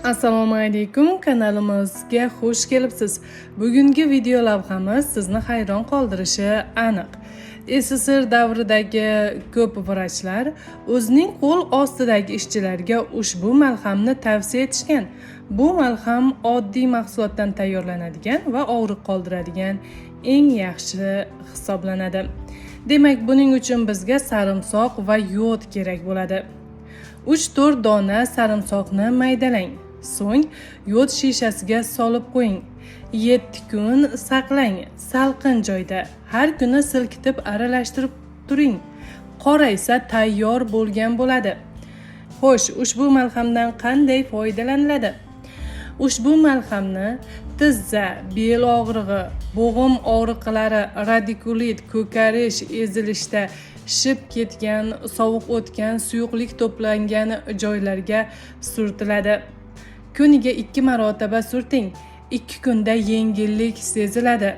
Assalomu alaykum, kanalimizga xush kelibsiz. Bugungi video lavhamiz sizni hayron qoldirishi aniq. SSR davridagi ko'p vrachlar o'zining qo'l ostidagi ishchilarga ushbu malhamni tavsiya etishgan. Bu malham oddiy mahsulotdan tayyorlanadigan va og'riq qoldiradigan eng yaxshi hisoblanadi. Demak, buning uchun bizga sarimsoq va yod kerak bo'ladi. 3-4 dona sarimsoqni maydalang. So'ng yod shishasiga solib qo'ying. 7 kun saqlang, salqin joyda. Har kuni silkitib aralashtirib turing. Qoraysa tayyor bo'lgan bo'ladi. Xo'sh, ushbu malhamdan qanday foydalaniladi? Ushbu malhamni tizza, bel og'rig'i, bo'g'im og'riqlari, radikulit, ko'karish, ezilishda shib ketgan, sovuq o'tgan, suyuqlik to'plangan joylarga surtiladi. Kuniga 2 marotaba surting. 2 kunda yengillik seziladi.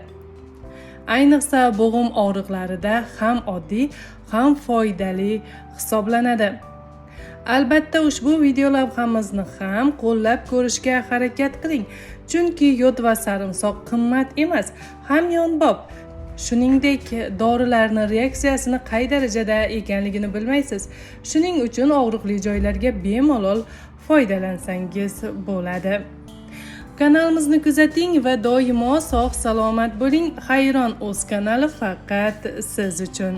Ayniqsa bo'g'im og'riqlarida ham oddiy, ham foydali hisoblanadi. Albatta ushbu video lavhamizni ham qo'llab ko'rishga harakat qiling. Chunki yod va sarimsoq qimmat emas, hamyonbop. Shuningdek, dorilarning reaksiyasini qay darajada ekanligini bilmaysiz. Shuning uchun og'riqli joylarga bemalol foydalansangiz bo'ladi. Kanalimizni kuzating va doimo sog' salomat bo'ling. Hayron o'z kanali faqat siz uchun.